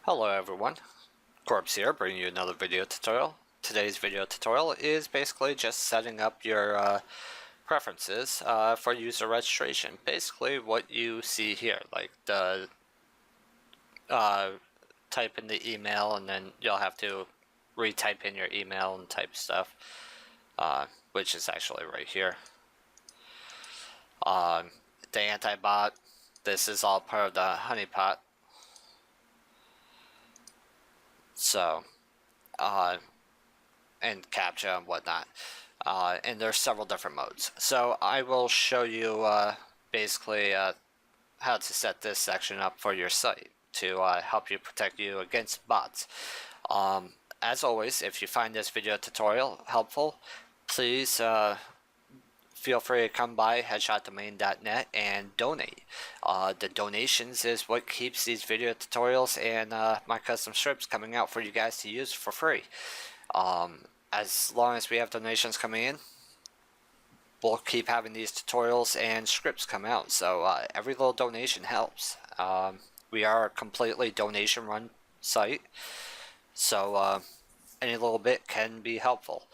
Hello everyone, Corpse here bringing you another video tutorial. Today's video tutorial is basically just setting up your preferences for user registration. Basically what you see here, like the type in the email and then you'll have to retype in your email and type stuff, which is actually right here. The AntiBot, this is all part of the HoneyPot. So, and CAPTCHA and whatnot. And there's several different modes. So I will show you basically how to set this section up for your site to help you protect you against bots. As always, if you find this video tutorial helpful, please feel free to come by headshotdomain.net and donate. The donations is what keeps these video tutorials and my custom scripts coming out for you guys to use for free. As long as we have donations coming in, we'll keep having these tutorials and scripts come out. So every little donation helps. We are a completely donation run site, so any little bit can be helpful.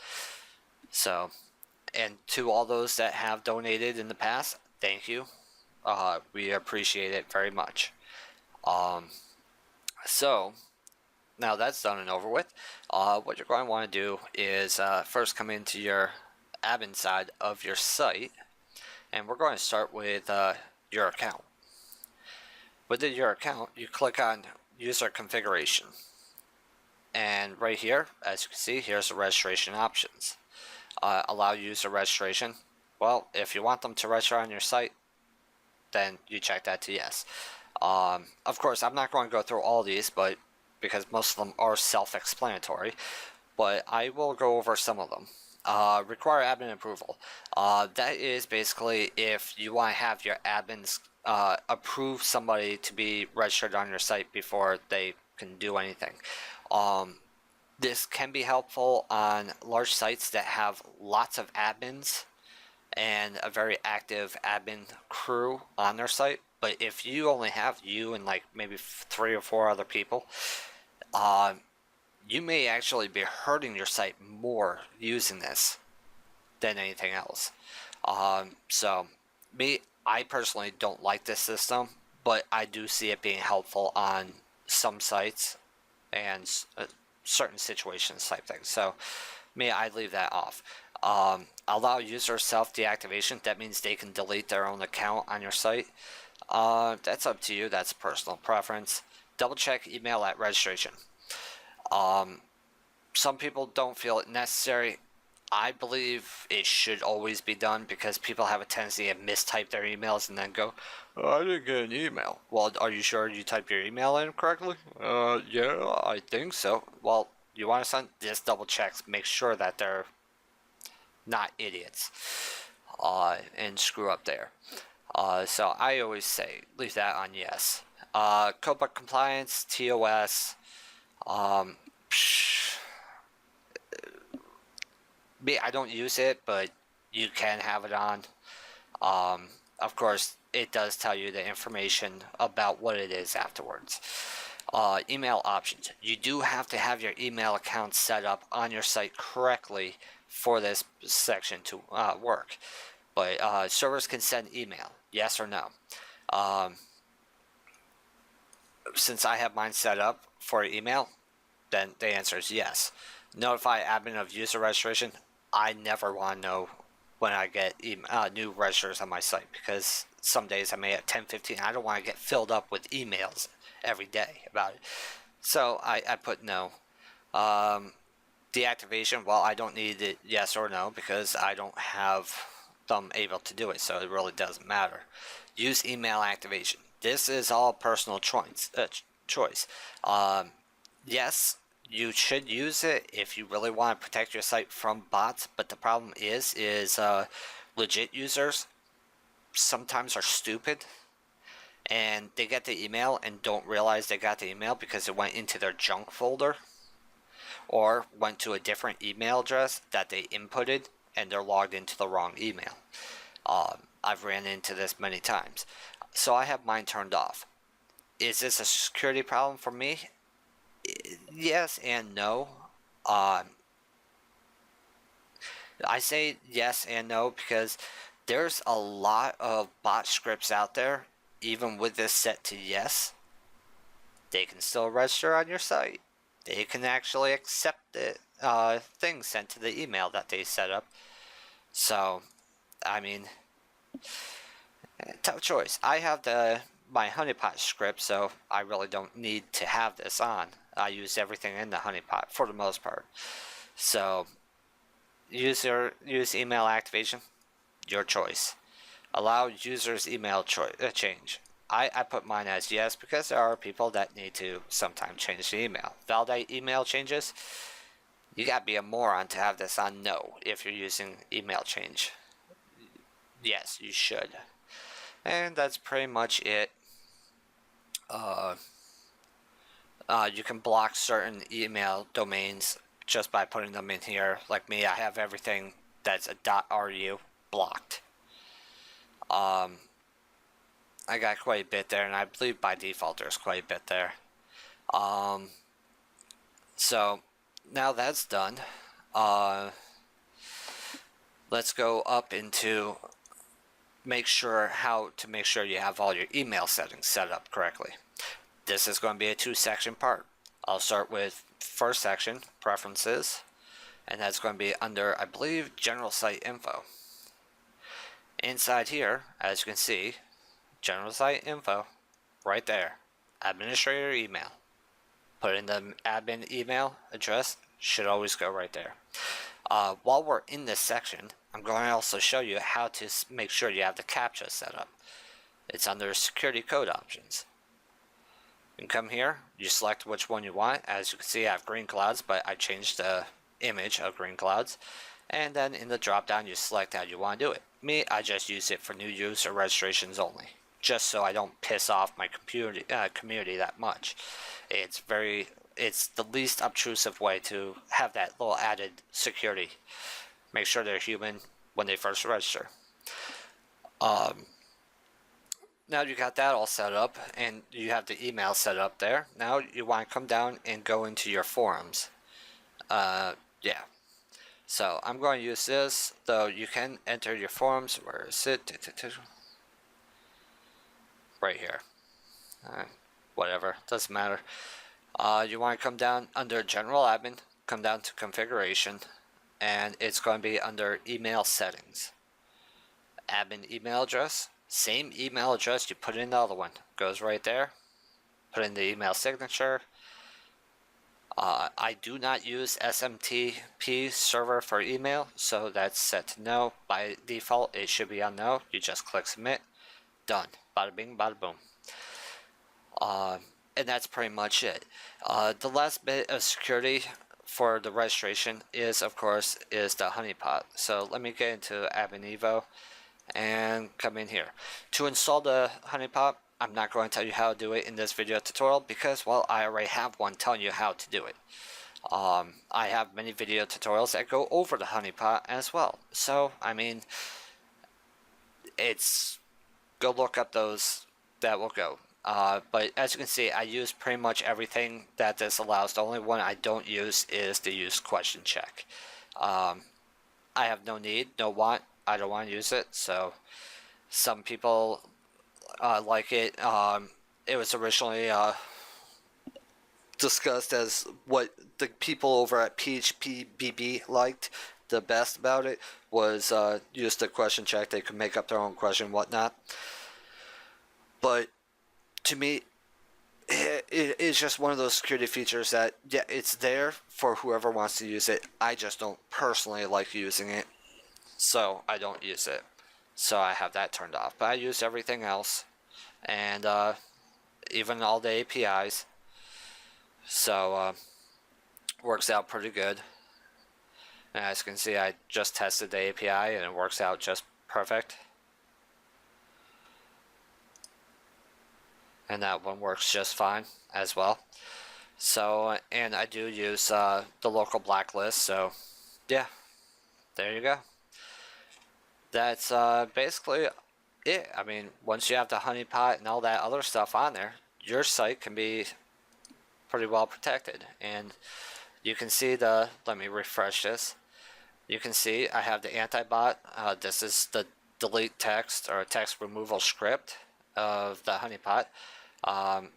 So, and to all those that have donated in the past, thank you. We appreciate it very much. So now that's done and over with, what you're going to want to do is first come into your admin side of your site, and we're going to start with your account. Within your account, you click on user configuration, and right here, as you can see, here's the registration options. Allow user registration. Well, if you want them to register on your site, then you check that to yes. Of course, I'm not going to go through all these, but because most of them are self-explanatory, but I will go over some of them. Require admin approval. That is basically if you want to have your admins approve somebody to be registered on your site before they can do anything. This can be helpful on large sites that have lots of admins and a very active admin crew on their site. But if you only have you and like maybe 3 or 4 other people, you may actually be hurting your site more using this than anything else. So I personally don't like this system, but I do see it being helpful on some sites and certain situations type things. So I'd leave that off. Allow user self deactivation. That means they can delete their own account on your site. That's up to you. That's a personal preference. Double check email at registration. Some people don't feel it necessary. I believe it should always be done because people have a tendency to mistype their emails and then go, oh, I didn't get an email. Well, are you sure you typed your email in correctly? Yeah, I think so. Well, you want to send this, double checks, make sure that they're not idiots and screw up there. So I always say leave that on yes. Codebook compliance, TOS. I don't use it, but you can have it on. Of course, it does tell you the information about what it is afterwards. Email options. You do have to have your email account set up on your site correctly for this section to work. But servers can send email, yes or no. Since I have mine set up for email, then the answer is yes. Notify admin of user registration. I never want to know when I get new registers on my site because some days I may have 10, 15. I don't want to get filled up with emails every day about it. So I put no. Deactivation, well, I don't need it yes or no because I don't have them able to do it, so it really doesn't matter. Use email activation. This is all personal choice. Yes, you should use it if you really want to protect your site from bots, but the problem is legit users sometimes are stupid and they get the email and don't realize they got the email because it went into their junk folder or went to a different email address that they inputted and they're logged into the wrong email. I've ran into this many times. So I have mine turned off. Is this a security problem for me? Yes and no. Um, I say yes and no because there's a lot of bot scripts out there. Even with this set to yes, they can still register on your site. They can actually accept the things sent to the email that they set up. So, I mean, tough choice. I have my HoneyPot script, so I really don't need to have this on. I use everything in the HoneyPot for the most part. So, use email activation, your choice. Allow users email change. I put mine as yes because there are people that need to sometimes change the email. Validate email changes. You gotta be a moron to have this on no if you're using email change. Yes, you should. And that's pretty much it. Uh, you can block certain email domains just by putting them in here. Like me, I have everything that's a .ru blocked. I got quite a bit there, and I believe by default there's quite a bit there. So now that's done. Let's go up into how to make sure you have all your email settings set up correctly. This is going to be a 2-section part. I'll start with first section, preferences, and that's going to be under, I believe, general site info. Inside here, as you can see, general site info, right there, administrator email. Put in the admin email address, should always go right there. While we're in this section, I'm going to also show you how to make sure you have the CAPTCHA set up. It's under security code options. You can come here, you select which one you want. As you can see, I have green clouds, but I changed the image of green clouds. And then in the drop down, you select how you want to do it. Me, I just use it for new user registrations only, just so I don't piss off my community that much. It's the least obtrusive way to have that little added security. Make sure they're human when they first register. Now you got that all set up and you have the email set up there. Now you want to come down and go into your forums. Yeah. So I'm going to use this, though you can enter your forums. Where is it? Right here. Whatever, doesn't matter. You want to come down under general admin, come down to configuration, and it's going to be under email settings. Admin email address, same email address you put in the other one, goes right there. Put in the email signature. I do not use SMTP server for email, so that's set to no. By default, it should be on no. You just click submit. Done. Bada bing, bada boom. And that's pretty much it. The last bit of security for the registration is, of course, the HoneyPot. So let me get into Admin Evo and come in here. To install the HoneyPot, I'm not going to tell you how to do it in this video tutorial because, well, I already have one telling you how to do it. I have many video tutorials that go over the HoneyPot as well. So, I mean, go look up those, that will go. But as you can see, I use pretty much everything that this allows. The only one I don't use is the use question check. I have no need, no want, I don't want to use it. So some people like it. It was originally discussed as what the people over at PHPBB liked the best about it was use the question check. They could make up their own question, whatnot. But to me, it's just one of those security features that, yeah, it's there for whoever wants to use it. I just don't personally like using it, so I don't use it. So I have that turned off. But I use everything else, and even all the APIs. So works out pretty good. And as you can see, I just tested the API, and it works out just perfect. And that one works just fine as well. So, and I do use the local blacklist, so yeah, there you go. That's basically it. I mean, once you have the HoneyPot and all that other stuff on there, your site can be pretty well protected. And you can see let me refresh this. You can see I have the AntiBot. This is the delete text or text removal script of the HoneyPot.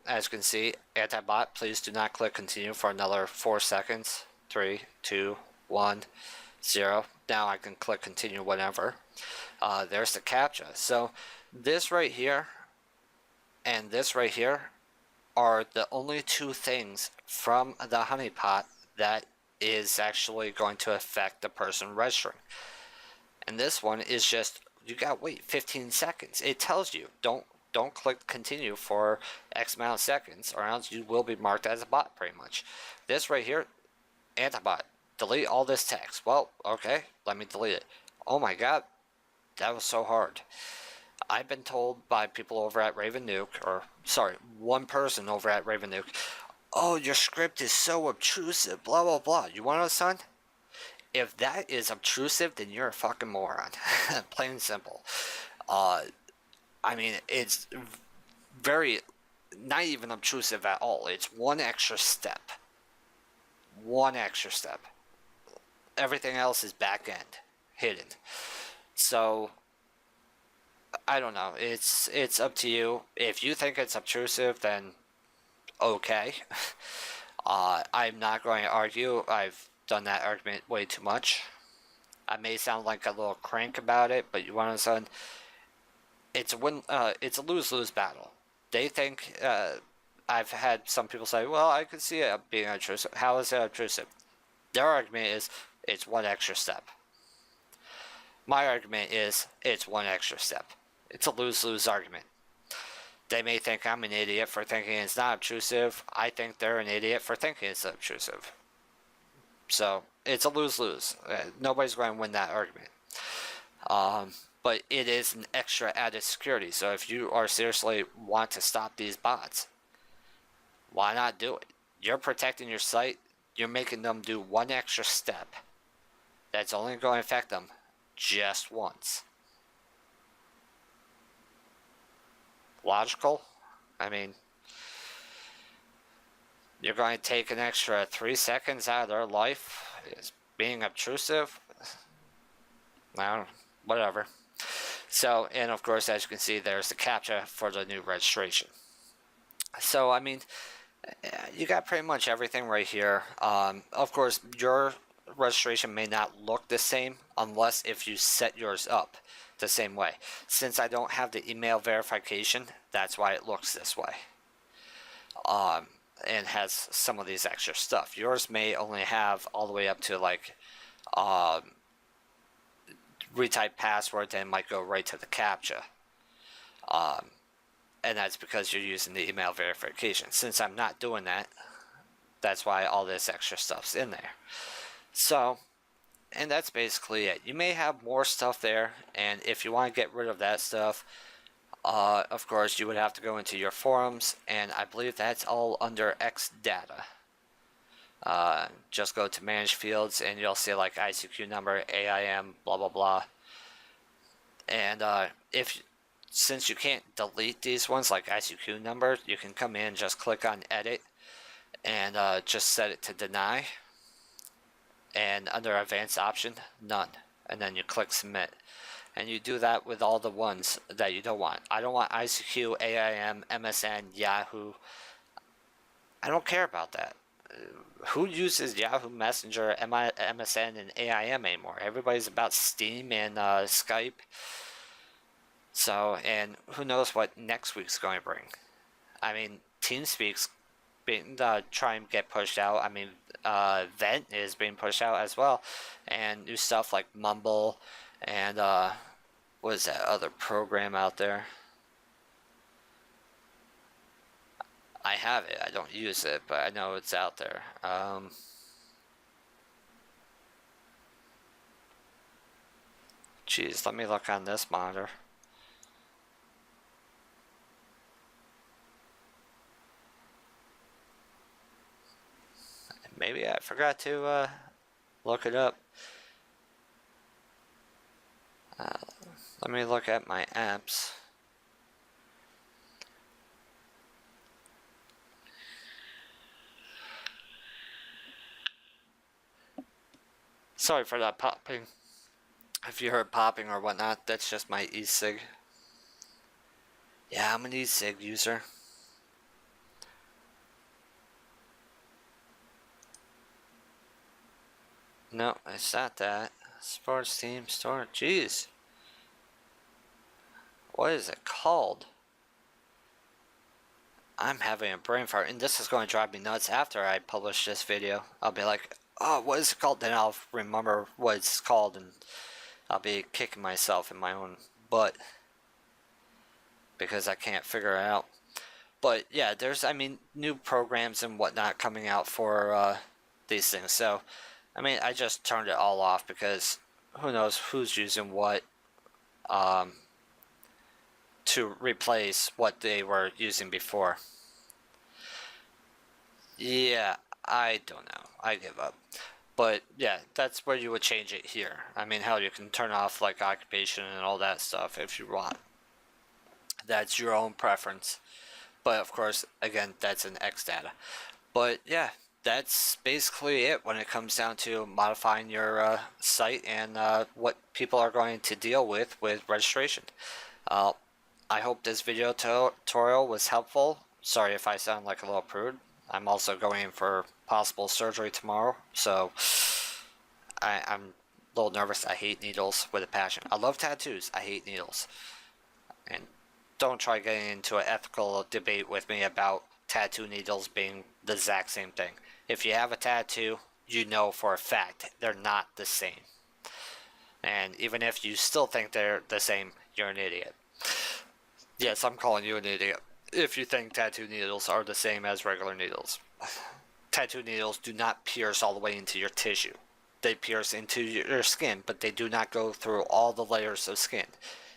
As you can see, AntiBot, please do not click continue for another 4 seconds. 3, 2, 1, 0. Now I can click continue whenever. There's the CAPTCHA. So this right here and this right here are the only two things from the HoneyPot that is actually going to affect the person registering. And this one is just, you gotta wait 15 seconds. It tells you don't click continue for X amount of seconds or else you will be marked as a bot pretty much. This right here, AntiBot, delete all this text. Well, okay, let me delete it. Oh my god, that was so hard. I've been told by people over at Raven Nuke, or sorry, one person over at Raven Nuke, oh, your script is so obtrusive, blah blah blah. You want to know, son? If that is obtrusive, then you're a fucking moron. Plain and simple. I mean, it's very, not even obtrusive at all. It's one extra step. One extra step. Everything else is back end, hidden. So, I don't know. It's up to you. If you think it's obtrusive, then okay. I'm not going to argue. I've done that argument way too much. I may sound like a little crank about it, but you want to understand, it's a lose-lose battle. They think, I've had some people say, well, I could see it being obtrusive. How is it obtrusive? Their argument is, it's one extra step. My argument is, it's one extra step. It's a lose-lose argument. They may think I'm an idiot for thinking it's not obtrusive. I think they're an idiot for thinking it's obtrusive. So, it's a lose-lose. Nobody's going to win that argument. But it is an extra added security. So if you are seriously want to stop these bots, why not do it? You're protecting your site. You're making them do one extra step. That's only going to affect them just once. Logical? I mean, you're going to take an extra 3 seconds out of their life is being obtrusive. I don't know, whatever. So, and of course, as you can see, there's the CAPTCHA for the new registration. So, I mean, you got pretty much everything right here. Of course, your registration may not look the same unless if you set yours up the same way. Since I don't have the email verification, that's why it looks this way. And has some of these extra stuff. Yours may only have all the way up to like retype password, and might go right to the CAPTCHA. And that's because you're using the email verification. Since I'm not doing that, that's why all this extra stuff's in there. So, and that's basically it. You may have more stuff there, and if you want to get rid of that stuff, of course, you would have to go into your forums, and I believe that's all under Xdata. Just go to manage fields, and you'll see like ICQ number, AIM, blah blah blah. And since you can't delete these ones like ICQ number, you can come in, just click on edit, and just set it to deny. And under advanced option, none, and then you click submit. And you do that with all the ones that you don't want. I don't want ICQ, AIM, MSN, Yahoo. I don't care about that. Who uses Yahoo Messenger, MSN, and AIM anymore? Everybody's about Steam and Skype. So, and who knows what next week's going to bring. I mean, TeamSpeak's being trying to get pushed out. I mean, Vent is being pushed out as well. And new stuff like Mumble and what is that other program out there? I have it. I don't use it, but I know it's out there. Geez, let me look on this monitor. Maybe I forgot to look it up. Let me look at my apps. Sorry for that popping. If you heard popping or whatnot, that's just my e-cig. Yeah, I'm an e-cig user. No, it's not that. Sports team store. Jeez. What is it called? I'm having a brain fart, and this is going to drive me nuts after I publish this video. I'll be like, oh, what is it called? Then I'll remember what it's called, and I'll be kicking myself in my own butt because I can't figure it out. But yeah, there's, I mean, new programs and whatnot coming out for these things. So, I mean, I just turned it all off because who knows who's using what um, to replace what they were using before. Yeah, I don't know. I give up. But yeah, that's where you would change it here. I mean, hell, you can turn off like occupation and all that stuff if you want. That's your own preference. But of course, again, that's an X data. But yeah, that's basically it when it comes down to modifying your site and what people are going to deal with registration. I hope this video tutorial was helpful. Sorry if I sound like a little prude. I'm also going in for possible surgery tomorrow, so I'm a little nervous. I hate needles with a passion. I love tattoos. I hate needles. And don't try getting into an ethical debate with me about tattoo needles being the exact same thing. If you have a tattoo, you know for a fact they're not the same. And even if you still think they're the same, you're an idiot. Yes, I'm calling you an idiot if you think tattoo needles are the same as regular needles. Tattoo needles do not pierce all the way into your tissue. They pierce into your skin, but they do not go through all the layers of skin.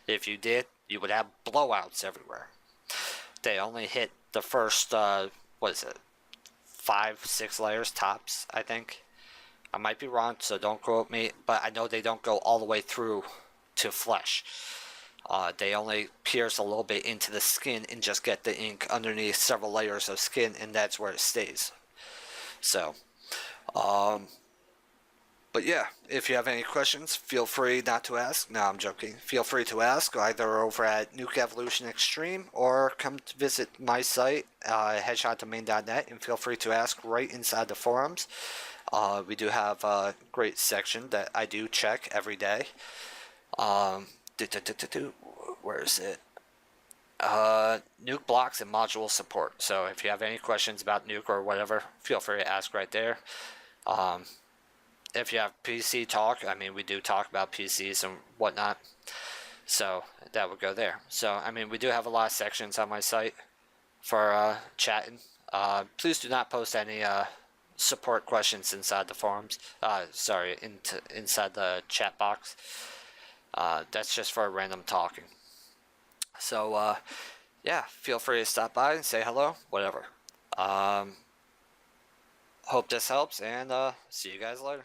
If you did, you would have blowouts everywhere. They only hit the first, 5, 6 layers tops, I think. I might be wrong, so don't quote me, but I know they don't go all the way through to flesh. They only pierce a little bit into the skin and just get the ink underneath several layers of skin, and that's where it stays. So, but yeah, if you have any questions, feel free not to ask. No, I'm joking. Feel free to ask either over at Nuke Evolution Extreme or come to visit my site, headshotdomain.net, and feel free to ask right inside the forums. We do have a great section that I do check every day. Where is it? Nuke blocks and module support. So if you have any questions about Nuke or whatever, feel free to ask right there. If you have PC talk, I mean, we do talk about PCs and whatnot. So that would go there. So, I mean, we do have a lot of sections on my site for chatting. Please do not post any support questions inside the forums. Inside the chat box. That's just for random talking. So, yeah, feel free to stop by and say hello, whatever. Hope this helps, and see you guys later.